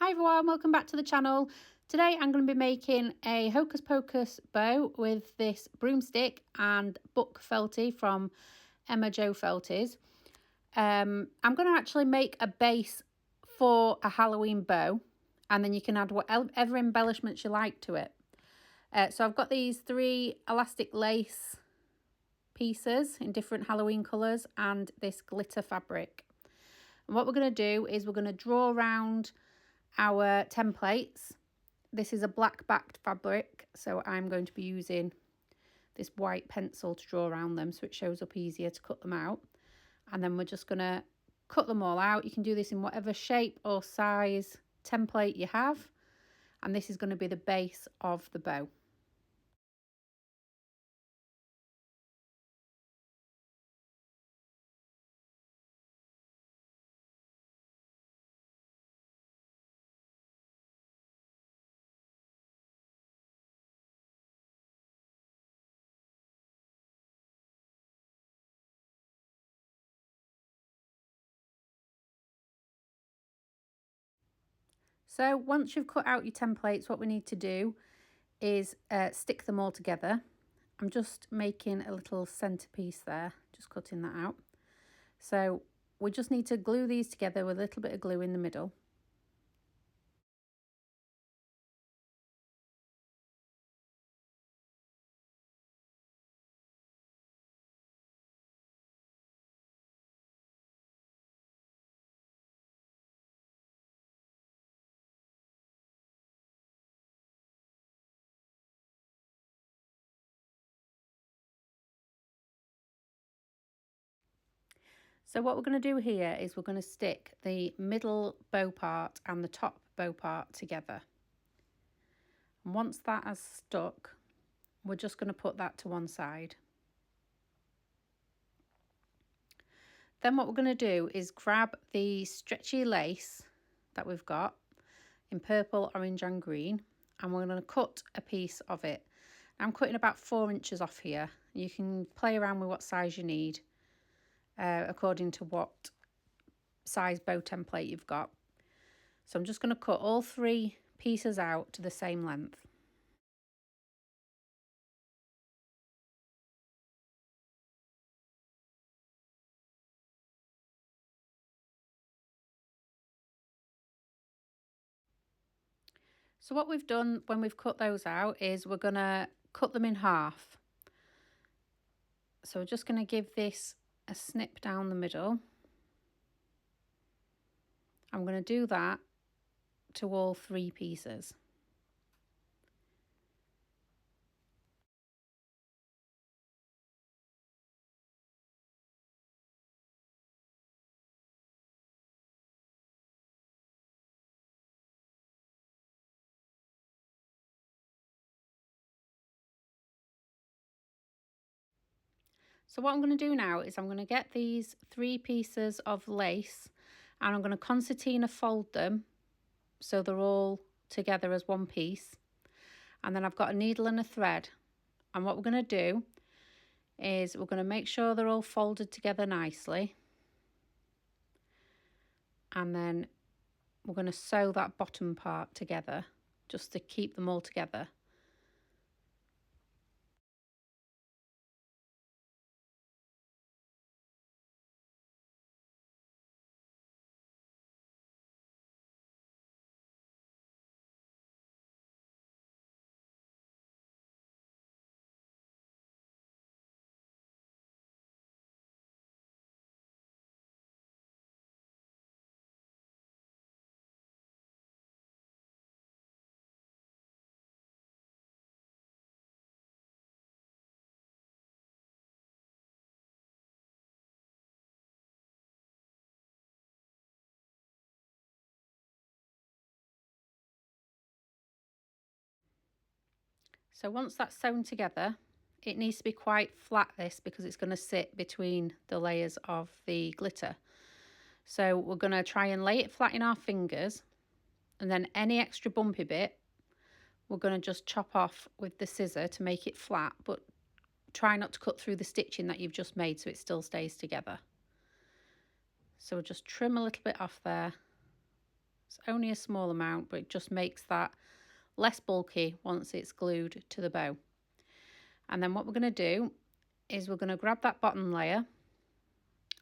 Hi everyone, welcome back to the channel. Today I'm going to be making a Hocus Pocus bow with this broomstick and book felty from Emma Jo Felties. I'm going to actually make a base for a Halloween bow, and then you can add whatever embellishments you like to it. So I've got these 3 elastic lace pieces in different Halloween colours and this glitter fabric. And what we're going to do is we're going to draw around our templates. This is a black backed fabric, so I'm going to be using this white pencil to draw around them so it shows up easier to cut them out. And then we're just going to cut them all out. You can do this in whatever shape or size template you have, and this is going to be the base of the bow. So once you've cut out your templates, what we need to do is stick them all together. I'm just making a little centerpiece there, just cutting that out. So we just need to glue these together with a little bit of glue in the middle. So what we're going to do here is we're going to stick the middle bow part and the top bow part together. And once that has stuck, we're just going to put that to one side. Then what we're going to do is grab the stretchy lace that we've got in purple, orange and green, and we're going to cut a piece of it. I'm cutting about 4 inches off here. You can play around with what size you need according to what size bow template you've got. So I'm just going to cut all 3 pieces out to the same length. So what we've done when we've cut those out is we're going to cut them in half. So we're just going to give this a snip down the middle. I'm going to do that to all 3 pieces. So what I'm going to do now is I'm going to get these 3 pieces of lace and I'm going to concertina fold them so they're all together as one piece. And then I've got a needle and a thread. And what we're going to do is we're going to make sure they're all folded together nicely. And then we're going to sew that bottom part together just to keep them all together. So once that's sewn together, it needs to be quite flat, this, because it's going to sit between the layers of the glitter. So we're going to try and lay it flat in our fingers, and then any extra bumpy bit we're going to just chop off with the scissor to make it flat, but try not to cut through the stitching that you've just made so it still stays together. So we'll just trim a little bit off there. It's only a small amount, but it just makes that less bulky once it's glued to the bow. And then what we're going to do is we're going to grab that bottom layer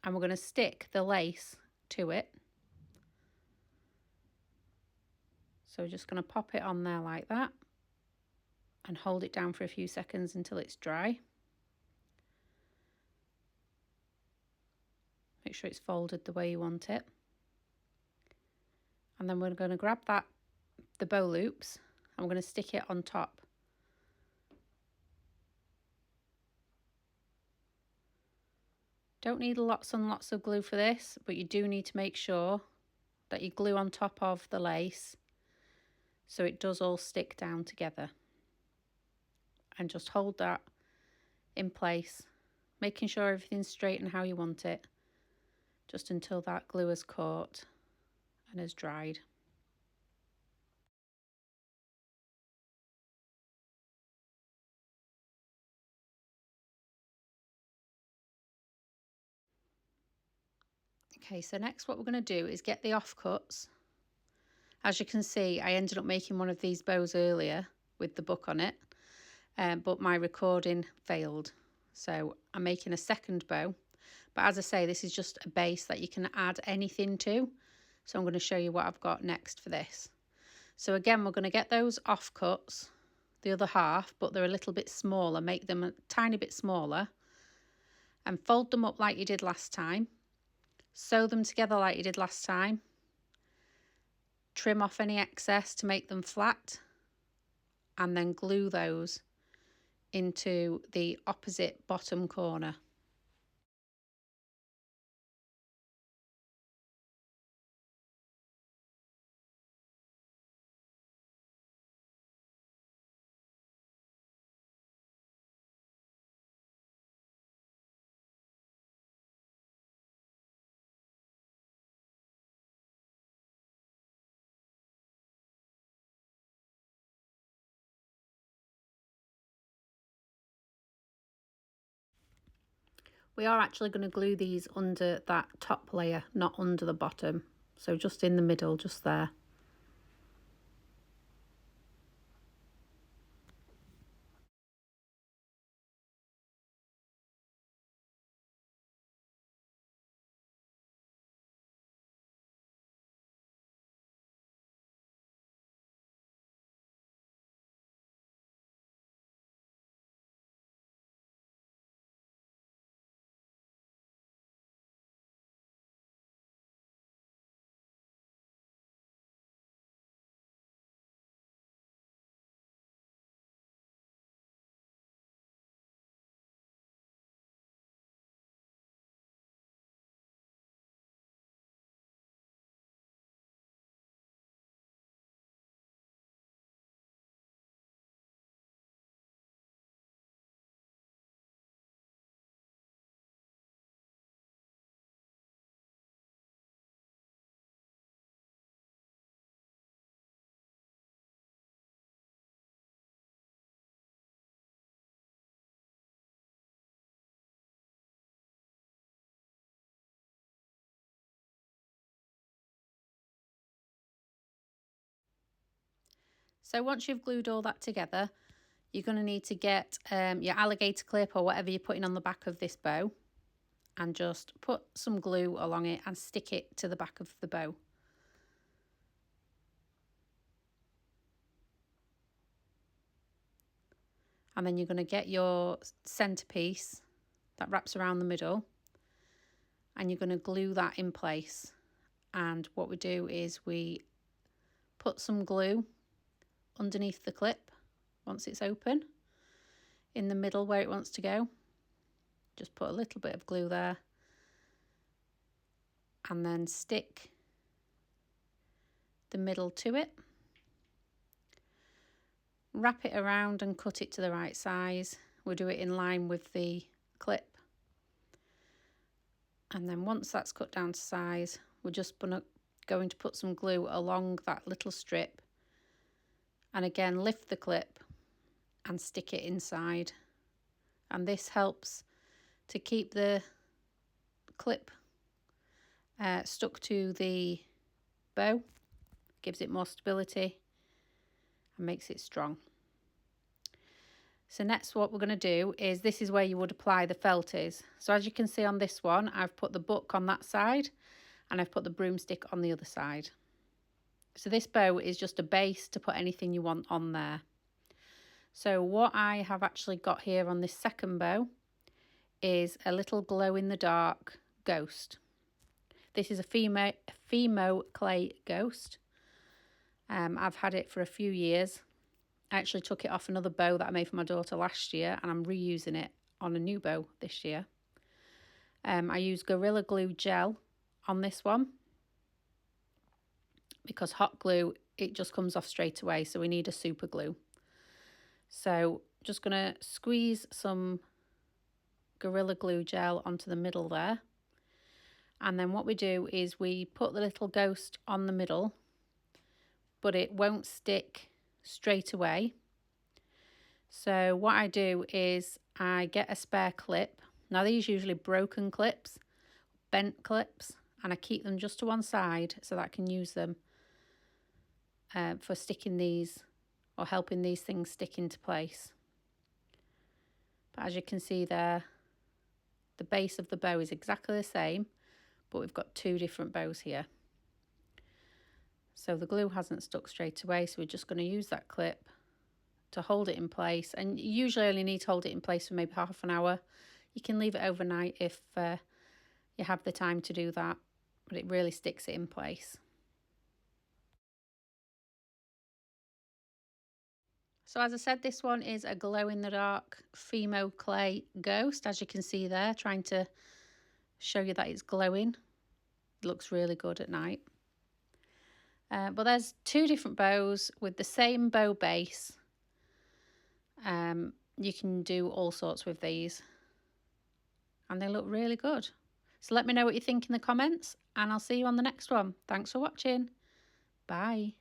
and we're going to stick the lace to it. So we're just going to pop it on there like that and hold it down for a few seconds until it's dry. Make sure it's folded the way you want it. And then we're going to grab the bow loops, and we're going to stick it on top. Don't need lots and lots of glue for this, but you do need to make sure that you glue on top of the lace so it does all stick down together. And just hold that in place, making sure everything's straight and how you want it, just until that glue has caught and has dried. Okay, so next what we're going to do is get the offcuts. As you can see, I ended up making one of these bows earlier with the book on it, but my recording failed. So I'm making a second bow. But as I say, this is just a base that you can add anything to. So I'm going to show you what I've got next for this. So again, we're going to get those offcuts, the other half, but they're a little bit smaller. Make them a tiny bit smaller and fold them up like you did last time. Sew them together like you did last time. Trim off any excess to make them flat, and then glue those into the opposite bottom corner. We are actually going to glue these under that top layer, not under the bottom. So just in the middle, just there. So once you've glued all that together, you're going to need to get your alligator clip or whatever you're putting on the back of this bow, and just put some glue along it and stick it to the back of the bow. And then you're going to get your centerpiece that wraps around the middle, and you're going to glue that in place. And what we do is we put some glue underneath the clip once it's open, in the middle where it wants to go. Just put a little bit of glue there, and then stick the middle to it. Wrap it around and cut it to the right size. We'll do it in line with the clip. And then once that's cut down to size, we're just going to put some glue along that little strip. And again, lift the clip and stick it inside. And this helps to keep the clip stuck to the bow gives it more stability and makes it strong. So next what we're going to do is, this is where you would apply the Felties. So as you can see on this one, I've put the book on that side and I've put the broomstick on the other side. So this bow is just a base to put anything you want on there. So what I have actually got here on this second bow is a little glow-in-the-dark ghost. This is a Fimo clay ghost. I've had it for a few years. I actually took it off another bow that I made for my daughter last year, and I'm reusing it on a new bow this year. I use Gorilla Glue gel on this one because hot glue, it just comes off straight away, so we need a super glue. So just going to squeeze some Gorilla Glue gel onto the middle there. And then what we do is we put the little ghost on the middle, but it won't stick straight away. So what I do is I get a spare clip. Now these are usually broken clips, bent clips, and I keep them just to one side so that I can use them for sticking these or helping these things stick into place. But as you can see there, the base of the bow is exactly the same, but we've got two different bows here. So the glue hasn't stuck straight away, so we're just going to use that clip to hold it in place. And you usually only need to hold it in place for maybe half an hour. You can leave it overnight if you have the time to do that, but it really sticks it in place. So as I said, this one is a glow-in-the-dark Fimo clay ghost, as you can see there, trying to show you that it's glowing. It looks really good at night. But there's two different bows with the same bow base. You can do all sorts with these, and they look really good. So let me know what you think in the comments, and I'll see you on the next one. Thanks for watching. Bye.